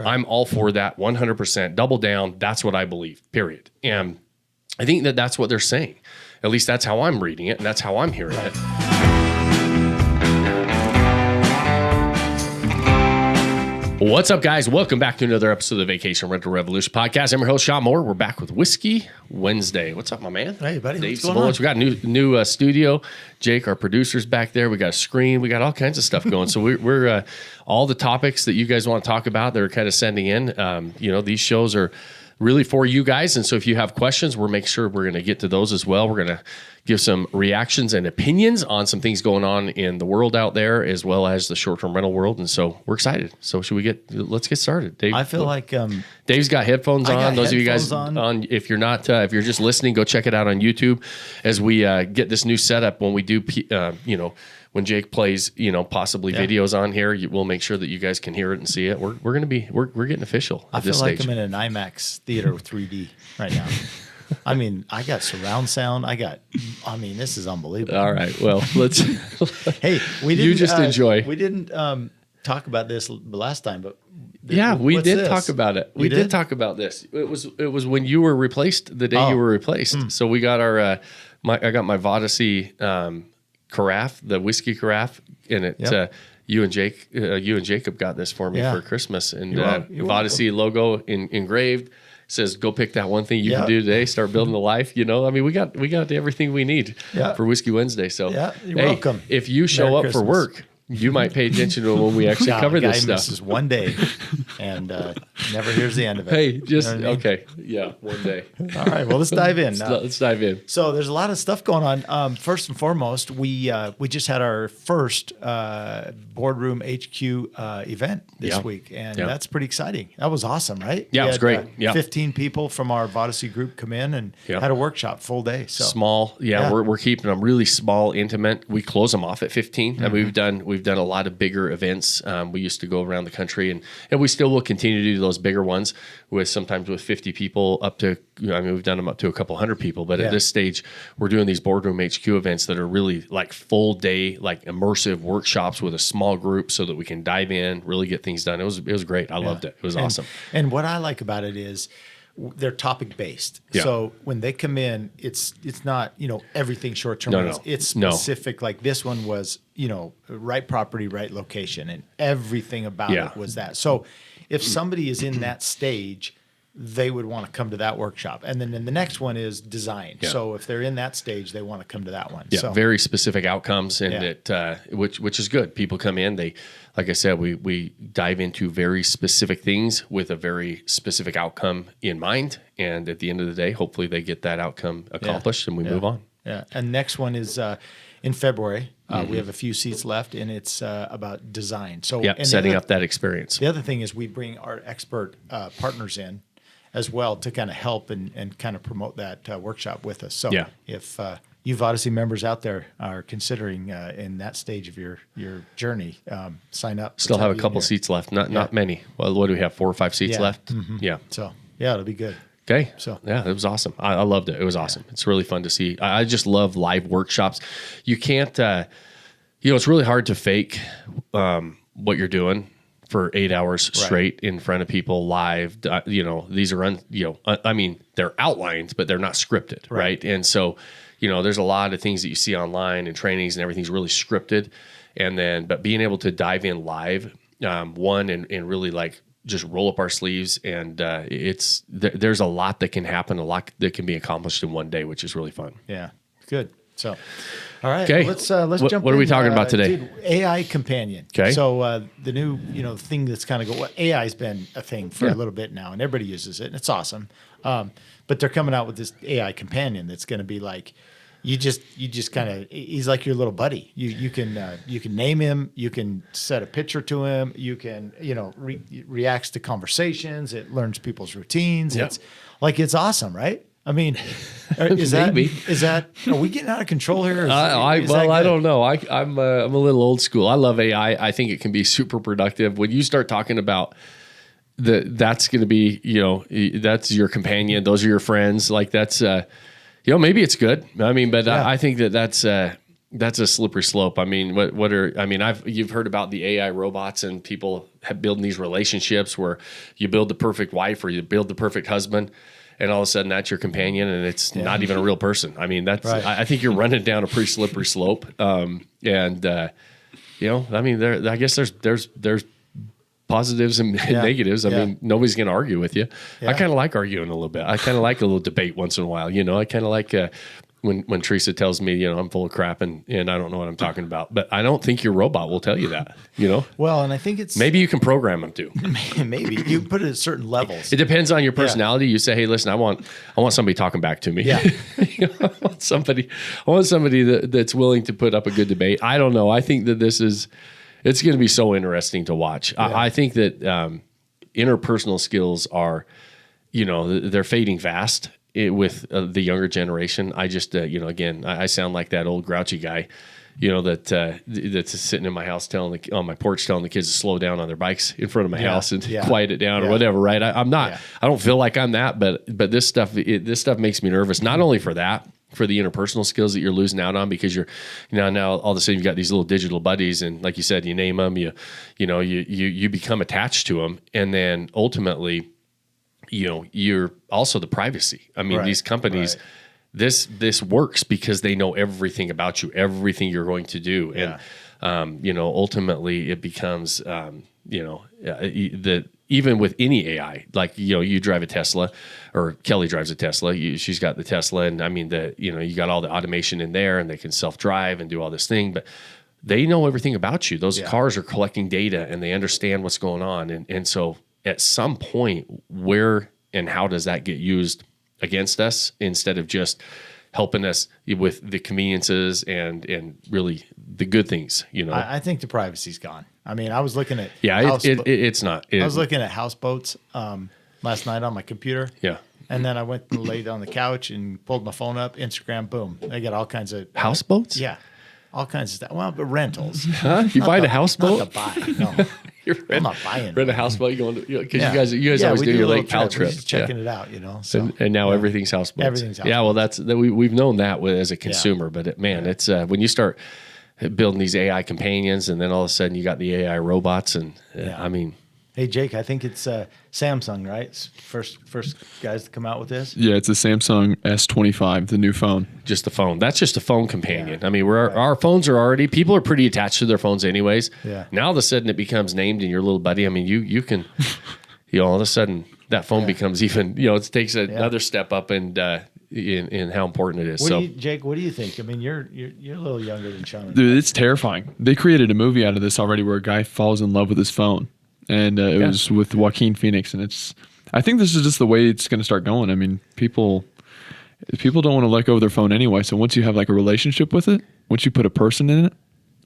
Right. I'm all for that 100%. Double down. That's what I believe, period. And I think that that's what they're saying. At least that's how I'm reading it, and that's how I'm hearing it. What's up, guys? Welcome back to another episode of the Vacation Rental Revolution podcast. I'm your host, Shawn Moore. We're back with Whiskey Wednesday. What's up, my man? Hey, buddy. Dave What's going on? We got a new studio. Jake, our producer's back there. We got a screen. We got all kinds of stuff going. So we're all the topics that you guys want to talk about, they're kind of sending in. These shows are really for you guys. And so if you have questions, we'll make sure we're going to get to those as well. We're going to give some reactions and opinions on some things going on in the world out there, as well as the short-term rental world. And so we're excited. So let's get started. Dave, I feel like Dave's got headphones on. Those of you guys on. If you're not, if you're just listening, go check it out on YouTube as we get this new setup. When we do, when Jake plays, possibly videos on here, we'll make sure that you guys can hear it and see it. We're getting official at this stage. I feel like I'm in an IMAX theater with 3D right now. I mean, I got surround sound. This is unbelievable. All right. Well, let's. Hey, we didn't. You just enjoy. We didn't talk about this last time, but we did this? talk about it. We did talk about this. It was when you were replaced. The day you were replaced. So we got our. I got my Vodacy carafe, the whiskey carafe, and it. Yep. You and Jacob got this for me for Christmas, and Vodacy logo engraved. Says, go pick that one thing you can do today. Start building a life. We got everything we need for Whiskey Wednesday. So, you're welcome. If you show up for work, you might pay attention to when we actually cover this stuff. Misses one day and never hears the end of it. Hey, okay, one day. All right, well, let's dive in. Let's dive in. So there's a lot of stuff going on. First and foremost, we just had our first Boardroom HQ event this week, and that's pretty exciting. That was awesome, right? Yeah, it was great. 15 people from our Vodacy group come in and had a workshop full day. So small, we're keeping them really small, intimate. We close them off at 15. Mm-hmm. And we've done a lot of bigger events. We used to go around the country, and we still will continue to do those bigger ones sometimes with 50 people up to. We've done them up to a couple hundred people, but at this stage, we're doing these Boardroom HQ events that are really like full day, like immersive workshops with a small group, so that we can dive in, really get things done. It was great. I loved it. It was awesome. And what I like about it is they're topic based. Yeah. So when they come in, it's not, everything short term. No. It's specific. Like this one was, right property, right location, and everything about it was that. So if somebody is in that stage, they would want to come to that workshop. And then the next one is design. Yeah. So if they're in that stage, they want to come to that one. Yeah, very specific outcomes, and which is good. People come in, like I said, we dive into very specific things with a very specific outcome in mind. And at the end of the day, hopefully they get that outcome accomplished and we move on. Yeah. And next one is in February. We have a few seats left, and it's about design. So setting up that experience. The other thing is we bring our expert partners in as well to kind of help and kind of promote that workshop with us. So if you Vodacy members out there are considering in that stage of your journey, sign up. Still have a couple seats left, not many. Well, what do we have, 4 or 5 seats left? Mm-hmm. Yeah. So, it'll be good. Okay. So, it was awesome. I loved it. It was awesome. It's really fun to see. I just love live workshops. You can't, it's really hard to fake what you're doing for 8 hours straight in front of people live. These are they're outlines, but they're not scripted, right? And so, there's a lot of things that you see online and trainings and everything's really scripted. But being able to dive in live, and really like just roll up our sleeves, and there's a lot that can happen, a lot that can be accomplished in one day, which is really fun. Yeah, good. So, all right, okay. Let's jump. What are we talking about today? Dude, AI companion. Okay. So the new thing that's kind of AI's been a thing for a little bit now, and everybody uses it, and it's awesome. But they're coming out with this AI companion that's going to be like, you just kind of, he's like your little buddy. You can name him, you can set a picture to him, you can reacts to conversations, it learns people's routines. Yep. It's awesome, right? I mean, is that are we getting out of control here? I don't know. I'm a little old school. I love AI. I think it can be super productive. When you start talking about that's going to be, that's your companion. Those are your friends. Like that's, maybe it's good. I mean, but I think that's that's a slippery slope. I mean, you've heard about the AI robots and people have building these relationships where you build the perfect wife or you build the perfect husband, and all of a sudden that's your companion and it's not even a real person. I mean, that's, right. I think you're running down a pretty slippery slope. I mean, I guess there's positives and negatives. I mean, nobody's going to argue with you. I kind of like arguing a little bit. I kind of like a little debate once in a while. I kind of like, when Teresa tells me, I'm full of crap and I don't know what I'm talking about, but I don't think your robot will tell you that, Well, and I think it's maybe you can program them to. Maybe you put it at certain levels. It depends on your personality. You say, hey, listen, I want somebody talking back to me. Yeah. I want somebody that's willing to put up a good debate. I don't know. I think that it's going to be so interesting to watch. Yeah. I think that interpersonal skills are, they're fading fast. With the younger generation. I just, again, I sound like that old grouchy guy, that's sitting in my house on my porch telling the kids to slow down on their bikes in front of my house and quiet it down or whatever, right? I'm not, I don't feel like I'm that, but this stuff makes me nervous, not only for that, for the interpersonal skills that you're losing out on because you're, now all of a sudden you've got these little digital buddies and like you said, you name them, you become attached to them. And then ultimately, you're also the privacy. I mean, these companies, this works because they know everything about you, everything you're going to do. And, ultimately it becomes, even with any AI, like, you drive a Tesla or Kelly drives a Tesla, she's got the Tesla. And I mean, you got all the automation in there and they can self-drive and do all this thing, but they know everything about you. Those cars are collecting data and they understand what's going on. And so, at some point, where and how does that get used against us instead of just helping us with the conveniences and really the good things, I think the privacy's gone. I mean, I was looking at it's not. I was looking at houseboats last night on my computer. Yeah. And then I went and laid on the couch and pulled my phone up, Instagram, boom. They got all kinds of houseboats? Yeah. All kinds of stuff. Well, but rentals. Huh? You buying a houseboat? Not to buy. No. I'm not buying. Rent a houseboat. You going to because you guys always do your lake pal trip. Just checking it out, So, and now everything's houseboats. Everything's houseboats. Yeah, well, we've known that as a consumer, but it's when you start building these AI companions, and then all of a sudden you got the AI robots, and I mean. Hey, Jake, I think it's Samsung, right? First guys to come out with this. Yeah, it's a Samsung S25, the new phone. Just the phone. That's just a phone companion. Yeah. I mean, our phones are already, people are pretty attached to their phones anyways. Yeah. Now all of a sudden it becomes named in your little buddy. I mean, you can, all of a sudden that phone becomes even, it takes another step up and in how important it is. Jake, what do you think? I mean, you're a little younger than Shawn. Dude, it's terrifying. They created a movie out of this already where a guy falls in love with his phone. And it was with Joaquin Phoenix, and I think this is just the way it's going to start going. I mean, people don't want to let go of their phone anyway. So once you have like a relationship with it, once you put a person in it,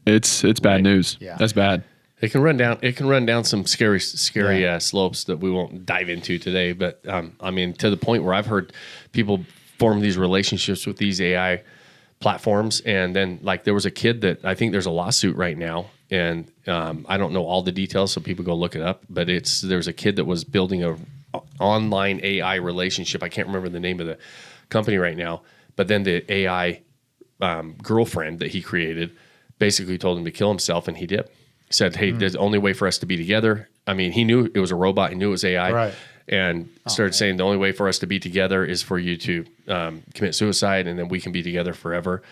it's bad news. Yeah. That's bad. It can run down some scary slopes that we won't dive into today. But I mean, to the point where I've heard people form these relationships with these AI platforms, and then like there was a kid that I think there's a lawsuit right now. And I don't know all the details, so people go look it up. But there's a kid that was building a online AI relationship. I can't remember the name of the company right now. But then the AI girlfriend that he created basically told him to kill himself, and he did. He said, "Hey, there's the only way for us to be together." I mean, he knew it was a robot. He knew it was AI, right? And started saying the only way for us to be together is for you to commit suicide, and then we can be together forever.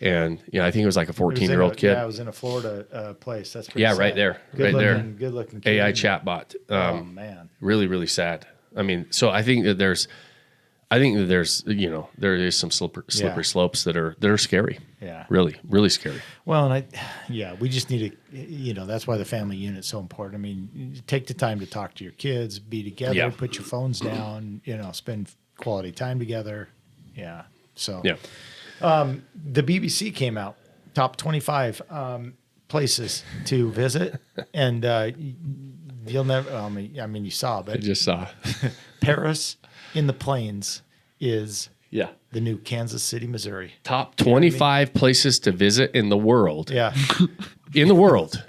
And I think it was like a 14-year-old kid. Yeah, it was in a Florida place. That's pretty sad. Right there, Good looking kid. AI chatbot. Oh man, really, really sad. I mean, so I think that there's there is some slippery slopes that are scary. Yeah, really, really scary. Well, and we just need to, that's why the family unit's so important. I mean, take the time to talk to your kids, be together, put your phones down, spend quality time together. Yeah. So. Yeah. The BBC came out, top 25 places to visit, and you'll never. I mean, you saw, but I just saw Paris in the Plains is the new Kansas City, Missouri. Top 25 places to visit in the world. Yeah, in the world.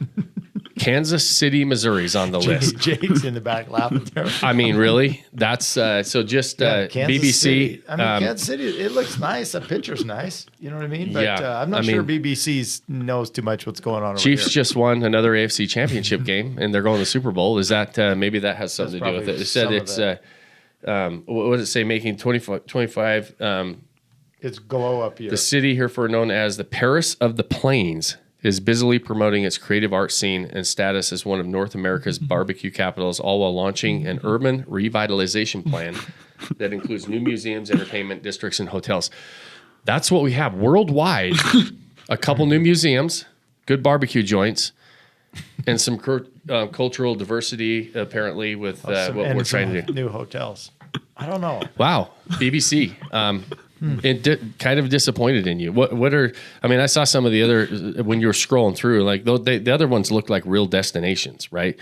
Kansas City, Missouri's on the list. Jake's in the back laughing there. I mean, really? That's so just Kansas BBC. City. I mean, Kansas City, it looks nice. The picture's nice. You know what I mean? But Yeah. I'm not sure BBC knows too much what's going on over Chiefs here. just won another AFC championship game, and they're going to the Super Bowl. Is that maybe that has something to do with it? It said it's what does it say? Making 25. It's glow up here. The city, herefore known as the Paris of the Plains, is busily promoting its creative art scene and status as one of North America's barbecue capitals, all while launching an urban revitalization plan that includes new museums, entertainment districts, and hotels. That's what we have worldwide. A couple new museums, good barbecue joints, and some cultural diversity, apparently, with what we're trying to do. New hotels. I don't know. Wow, BBC. Kind of disappointed in you. What are? I mean, I saw some of the other when you were scrolling through. Like the other ones look like real destinations, right?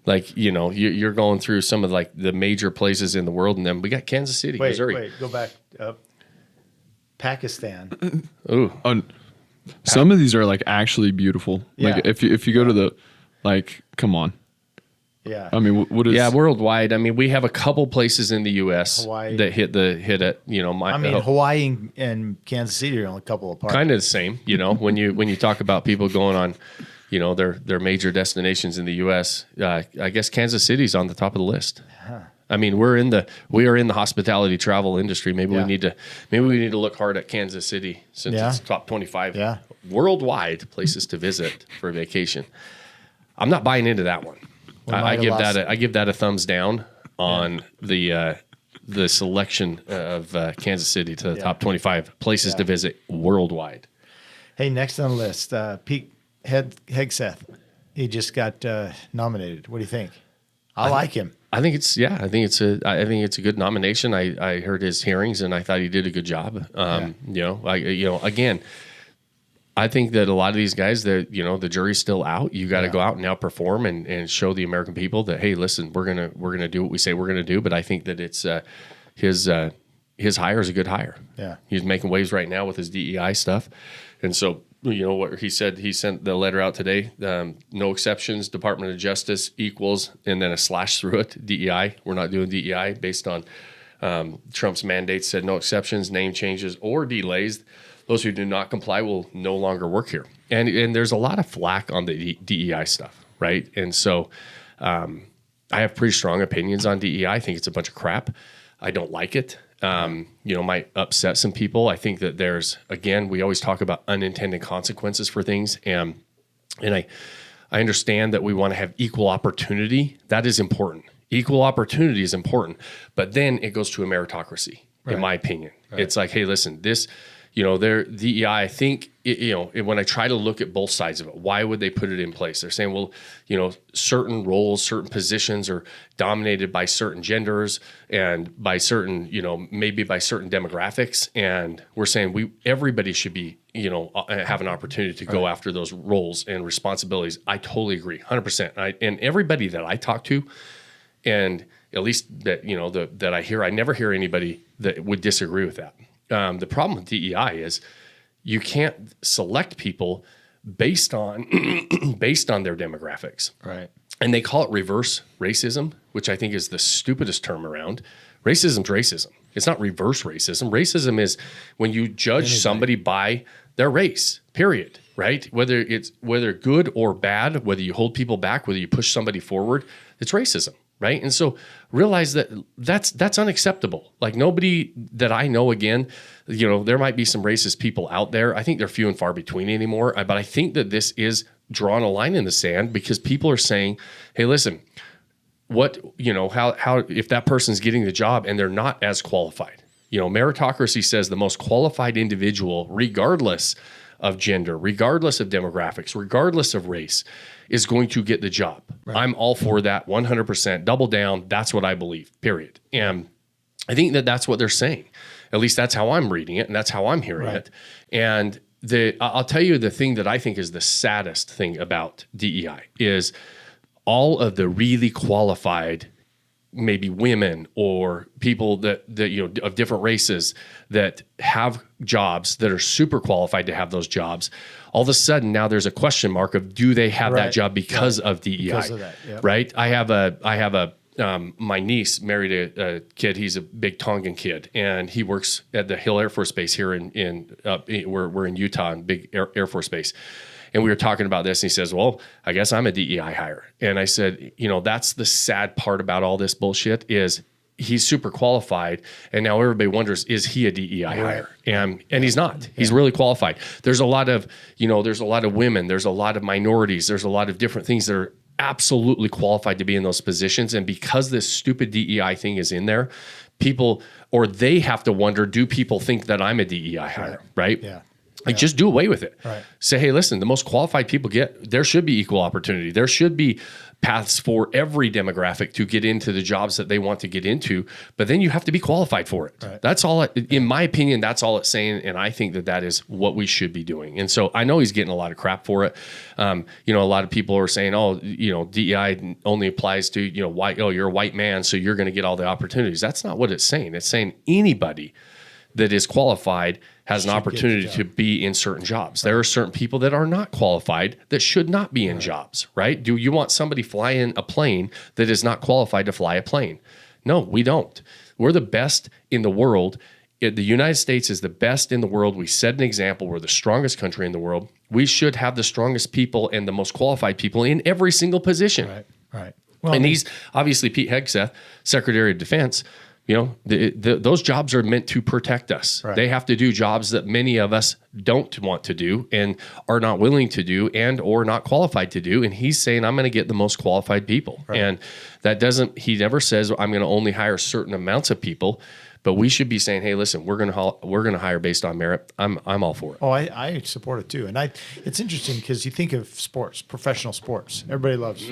Like you're going through some of like the major places in the world, and then we got Kansas City, Missouri. Wait, go back up. Pakistan. Ooh, some of these are like actually beautiful. Yeah. Like if you go to the, like, come on. Yeah. I mean, what is? Yeah, worldwide. I mean, we have a couple places in the U.S. Hawaii. that hit it. Hawaii and Kansas City are only a couple apart. Kind of the same. When you talk about people going on, their major destinations in the U.S. I guess Kansas City's on the top of the list. Huh. I mean, we are in the hospitality travel industry. Maybe we need to look hard at Kansas City since it's top 25 worldwide places to visit for a vacation. I'm not buying into that one. I give that a thumbs down on the selection of Kansas City to the top 25 places to visit worldwide. Hey, next on the list, Pete Hegseth. He just got nominated. What do you think? I like him. I think it's a good nomination. I heard his hearings and I thought he did a good job. Again, I think that a lot of these guys that, the jury's still out. You got to go out and now perform and show the American people that, hey, listen, we're gonna do what we say we're gonna do. But I think that it's his hire is a good hire. Yeah, he's making waves right now with his DEI stuff, and so what he said. He sent the letter out today. No exceptions. Department of Justice equals, and then a slash through it. DEI. We're not doing DEI based on Trump's mandates. Said no exceptions, name changes, or delays. Those who do not comply will no longer work here. And there's a lot of flack on the DEI stuff, right? And so I have pretty strong opinions on DEI. I think it's a bunch of crap. I don't like it. Might upset some people. I think that there's, again, we always talk about unintended consequences for things. And I understand that we want to have equal opportunity. That is important. Equal opportunity is important. But then it goes to a meritocracy, in my opinion. Right. It's like, hey, listen, this... their DEI, I think, when I try to look at both sides of it, why would they put it in place? They're saying, well, certain roles, certain positions are dominated by certain genders and by certain, maybe by certain demographics. And we're saying everybody should be, have an opportunity to go after those roles and responsibilities. I totally agree, 100%. And everybody that I talk to, and at least that, that I hear, I never hear anybody that would disagree with that. The problem with DEI is you can't select people based on their demographics. Right. And they call it reverse racism, which I think is the stupidest term around. Racism's racism. It's not reverse racism. Racism is when you judge somebody by their race, period, right? Whether good or bad, whether you hold people back, whether you push somebody forward, it's racism. Right. And so realize that that's unacceptable. Like nobody that I know, again, there might be some racist people out there. I think they're few and far between anymore. But I think that this is drawing a line in the sand because people are saying, hey, listen, how if that person's getting the job and they're not as qualified, meritocracy says the most qualified individual, regardless of gender, regardless of demographics, regardless of race, is going to get the job. Right. I'm all for that 100%. Double down. That's what I believe, period. And I think that that's what they're saying. At least that's how I'm reading it and that's how I'm hearing it. And I'll tell you the thing that I think is the saddest thing about DEI is all of the really qualified maybe women or people that of different races that have jobs that are super qualified to have those jobs. All of a sudden now there's a question mark of, do they have that job because of DEI? Because of that, yep. Right? I have a my niece married a kid. He's a big Tongan kid, and he works at the Hill Air Force Base here we're in Utah, in big Air Force Base. And we were talking about this, and he says, well, I guess I'm a DEI hire. And I said, that's the sad part about all this bullshit is he's super qualified, and now everybody wonders, is he a DEI hire? And he's not. He's really qualified. There's a lot of, there's a lot of women, there's a lot of minorities, there's a lot of different things that are absolutely qualified to be in those positions. And because this stupid DEI thing is in there, they have to wonder, do people think that I'm a DEI hire? Right? Yeah. Like, just do away with it. Right. Say, hey, listen, the most qualified people there should be equal opportunity. There should be paths for every demographic to get into the jobs that they want to get into, but then you have to be qualified for it. Right. That's all, in my opinion, that's all it's saying. And I think that is what we should be doing. And so I know he's getting a lot of crap for it. A lot of people are saying, DEI only applies to, white, you're a white man, so you're going to get all the opportunities. That's not what it's saying. It's saying anybody that is qualified has an opportunity to be in certain jobs. Right. There are certain people that are not qualified that should not be in jobs, right? Do you want somebody flying a plane that is not qualified to fly a plane? No, we don't. We're the best in the world. The United States is the best in the world. We set an example. We're the strongest country in the world. We should have the strongest people and the most qualified people in every single position. Right. Well, and he's obviously Pete Hegseth, Secretary of Defense. Those jobs are meant to protect us. Right. They have to do jobs that many of us don't want to do and are not willing to do and or not qualified to do. And he's saying, I'm going to get the most qualified people. Right. And he never says, I'm going to only hire certain amounts of people. But we should be saying, hey, listen, we're going to hire based on merit. I'm all for it. Oh, I support it too. And it's interesting because you think of sports, professional sports. Everybody loves,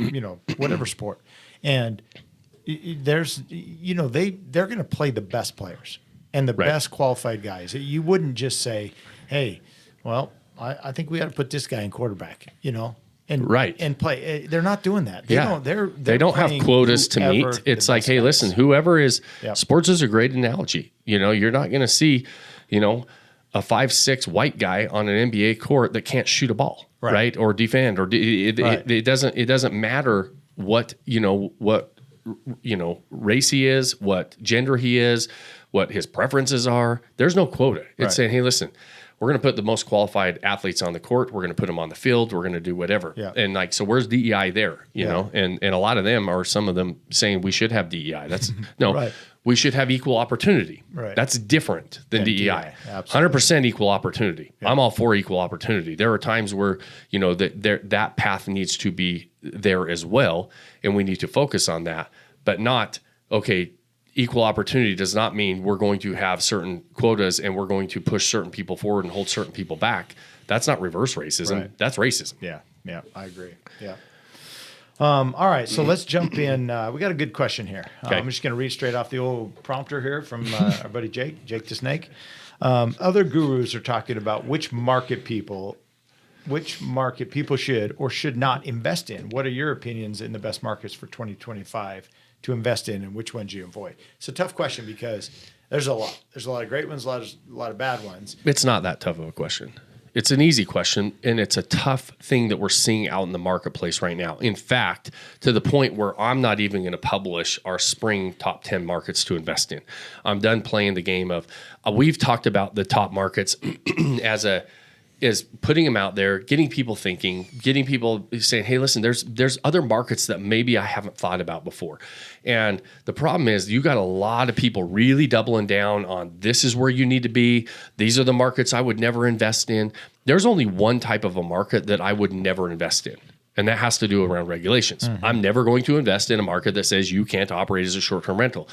whatever sport. And they're going to play the best players and the best qualified guys. You wouldn't just say, hey, well, I think we got to put this guy in quarterback, and play. They're not doing that. They don't have quotas to meet. It's like, hey, listen, whoever is sports is a great analogy. You're not going to see, a 5'6" white guy on an NBA court that can't shoot a ball, right? Or defend, or it doesn't matter what race he is, what gender he is, what his preferences are. There's no quota. It's saying, hey, listen, we're going to put the most qualified athletes on the court. We're going to put them on the field. We're going to do whatever. Yeah. And so where's DEI there? You know, and a lot of them are, some of them saying we should have DEI. That's we should have equal opportunity. Right. That's different than DEI. 100% equal opportunity. Yeah. I'm all for equal opportunity. There are times where, that path needs to be there as well. And we need to focus on that, but not, equal opportunity does not mean we're going to have certain quotas and we're going to push certain people forward and hold certain people back. That's not reverse racism. Right. That's racism. Yeah, I agree. Yeah. All right, so let's jump in. We got a good question here. I'm just going to read straight off the old prompter here from our buddy Jake the Snake. Other gurus are talking about which market people should or should not invest in. What are your opinions in the best markets for 2025 to invest in, and which ones you avoid? It's a tough question because there's a lot. There's a lot of great ones, a lot of bad ones. It's not that tough of a question. It's an easy question, and it's a tough thing that we're seeing out in the marketplace right now. In fact, to the point where I'm not even going to publish our spring top 10 markets to invest in. I'm done playing the game of, we've talked about the top markets is putting them out there, getting people thinking, getting people saying, hey, listen, there's other markets that maybe I haven't thought about before. And the problem is you got a lot of people really doubling down on, this is where you need to be. These are the markets I would never invest in. There's only one type of a market that I would never invest in, and that has to do around regulations. Mm-hmm. I'm never going to invest in a market that says you can't operate as a short-term rental.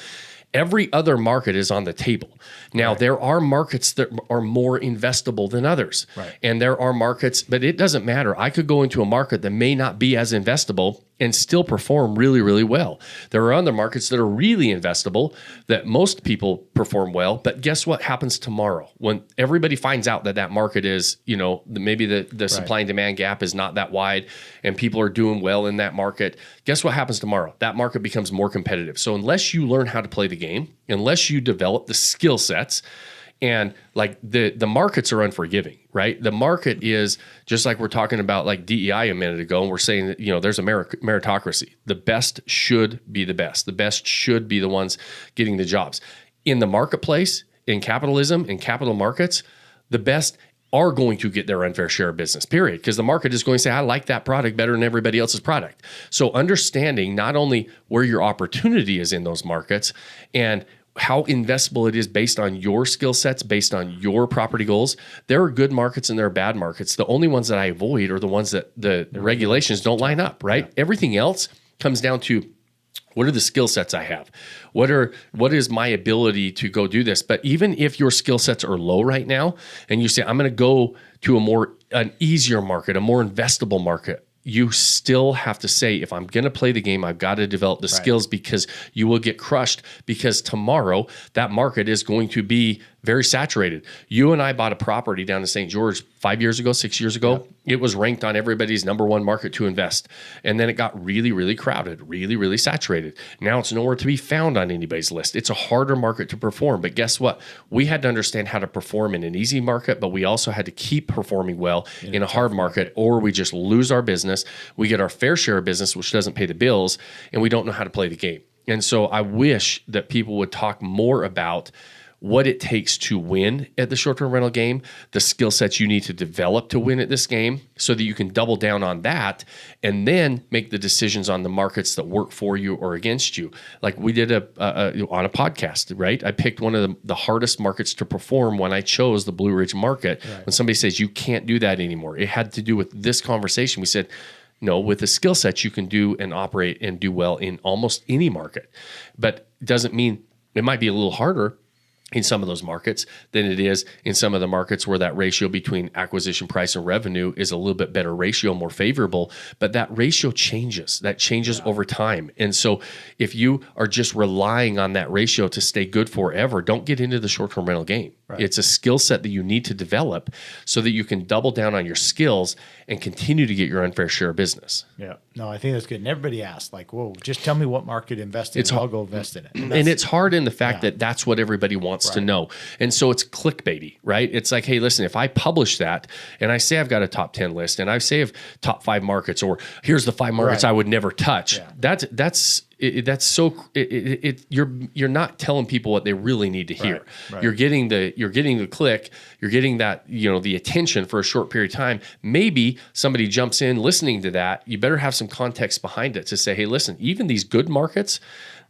Every other market is on the table. Now, there are markets that are more investable than others. Right. And there are markets, but it doesn't matter. I could go into a market that may not be as investable, and still perform really, really well. There are other markets that are really investable that most people perform well. But guess what happens tomorrow when everybody finds out that that market is, maybe the supply and demand gap is not that wide and people are doing well in that market. Guess what happens tomorrow? That market becomes more competitive. So unless you learn how to play the game, unless you develop the skill sets, and like the markets are unforgiving, right? The market is just like we're talking about like DEI a minute ago, and we're saying that, there's a meritocracy. The best should be the best. The best should be the ones getting the jobs. In the marketplace, in capitalism, in capital markets, the best are going to get their unfair share of business, period. Because the market is going to say, I like that product better than everybody else's product. So understanding not only where your opportunity is in those markets and how investable it is based on your skill sets, based on your property goals. There are good markets and there are bad markets. The only ones that I avoid are the ones that the regulations don't line up, right? Yeah. Everything else comes down to what are the skill sets I have? What is my ability to go do this? But even if your skill sets are low right now and you say, I'm going to go to an easier market, a more investable market, you still have to say, if I'm going to play the game, I've got to develop the skills, because you will get crushed, because tomorrow that market is going to be very saturated. You and I bought a property down in St. George 5 years ago, 6 years ago. Yep. It was ranked on everybody's #1 market to invest. And then it got really, really crowded, really, really saturated. Now it's nowhere to be found on anybody's list. It's a harder market to perform. But guess what? We had to understand how to perform in an easy market, but we also had to keep performing well in a hard market, or we just lose our business. We get our fair share of business, which doesn't pay the bills, and we don't know how to play the game. And so I wish that people would talk more about what it takes to win at the short-term rental game, the skill sets you need to develop to win at this game, so that you can double down on that and then make the decisions on the markets that work for you or against you. Like we did on a podcast, right? I picked one of the hardest markets to perform when I chose the Blue Ridge market. Right. When somebody says you can't do that anymore, it had to do with this conversation. We said, no, with the skill sets you can do and operate and do well in almost any market. But it doesn't mean it might be a little harder in some of those markets than it is in some of the markets where that ratio between acquisition price and revenue is a little bit better ratio, more favorable, but that ratio changes. That changes over time. And so if you are just relying on that ratio to stay good forever, don't get into the short-term rental game. Right. It's a skill set that you need to develop so that you can double down on your skills and continue to get your unfair share of business. Yeah. No, I think that's good. And everybody asks, like, whoa, just tell me what market to invest in. I'll go invest in it. And it's hard in the fact that that's what everybody wants to know. And so it's clickbaity, right? It's like, hey, listen, if I publish that and I say I've got a top 10 list and I say I've top 5 markets, or here's the 5 markets I would never touch, you're not telling people what they really need to hear. Right. You're getting the click, you're getting that, the attention for a short period of time. Maybe somebody jumps in listening to that. You better have some context behind it to say, hey, listen, even these good markets,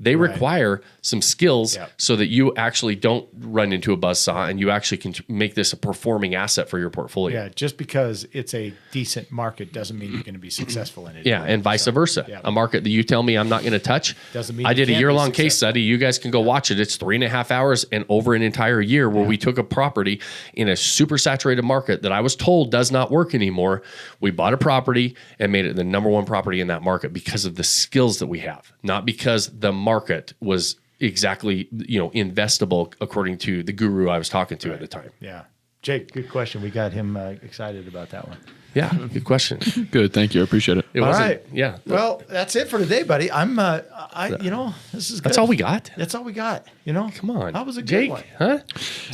they require some skills so that you actually don't run into a buzzsaw and you actually can make this a performing asset for your portfolio. Yeah, just because it's a decent market doesn't mean you're going to be successful in it. Yeah, and vice versa. Yeah. A market that you tell me I'm not going to touch, doesn't mean I did a year-long case study. You guys can go watch it. It's 3.5 hours and over an entire year where we took a property in a super saturated market that I was told does not work anymore. We bought a property and made it the #1 property in that market because of the skills that we have, not because the market was exactly, investable according to the guru I was talking to at the time. Yeah. Jake, good question. We got him excited about that one. Yeah, good question. Good, thank you. I appreciate it. All right. Yeah. Well, that's it for today, buddy. This is good. That's all we got? That's all we got. Come on. That was a good Jake, one. Huh?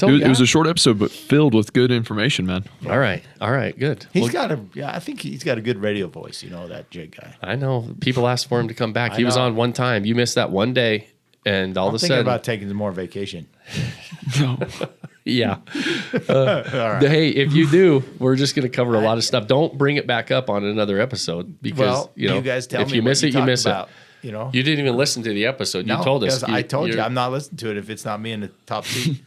It was a short episode, but filled with good information, man. All right, good. I think he's got a good radio voice, that Jake guy. I know. People asked for him to come back. He was on one time. You missed that one day, and all of a sudden. I'm thinking about taking some more vacation. No. Yeah. Right. Hey, if you do, we're just going to cover a lot of stuff. Don't bring it back up on another episode because you guys tell if me you miss it, you miss it. You didn't even listen to the episode. You told us. I told you I'm not listening to it if it's not me in the top seat.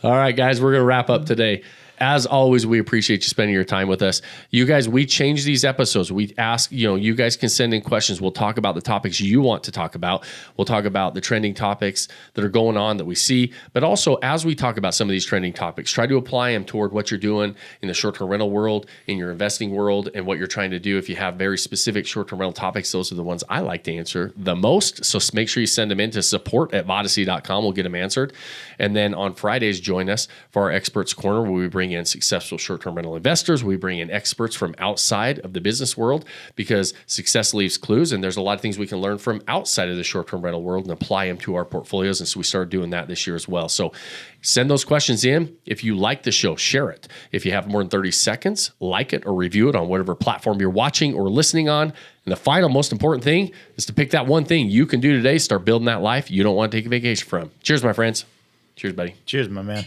All right, guys, we're going to wrap up today. As always, we appreciate you spending your time with us. You guys, we change these episodes. We ask, you guys can send in questions. We'll talk about the topics you want to talk about. We'll talk about the trending topics that are going on that we see. But also, as we talk about some of these trending topics, try to apply them toward what you're doing in the short-term rental world, in your investing world, and what you're trying to do. If you have very specific short-term rental topics, those are the ones I like to answer the most. So make sure you send them in to support@vodacy.com. We'll get them answered. And then on Fridays, join us for our Experts Corner, where we bring in successful short-term rental investors. We bring in experts from outside of the business world, because success leaves clues, and there's a lot of things we can learn from outside of the short-term rental world and apply them to our portfolios. And so we started doing that this year as well. So send those questions in. If you like the show, share it. If you have more than 30 seconds, like it or review it on whatever platform you're watching or listening on. And the final, most important thing is to pick that one thing you can do today, start building that life you don't want to take a vacation from. Cheers, my friends. Cheers, buddy. Cheers, my man.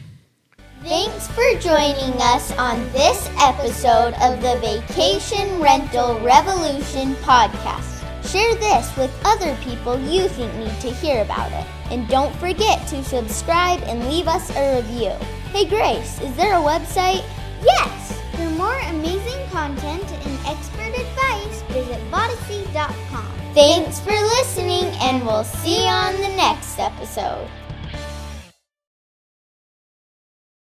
Thanks for joining us on this episode of the Vacation Rental Revolution podcast. Share this with other people you think need to hear about it. And don't forget to subscribe and leave us a review. Hey Grace, is there a website? Yes! For more amazing content and expert advice, visit vodacy.com. Thanks for listening, and we'll see you on the next episode.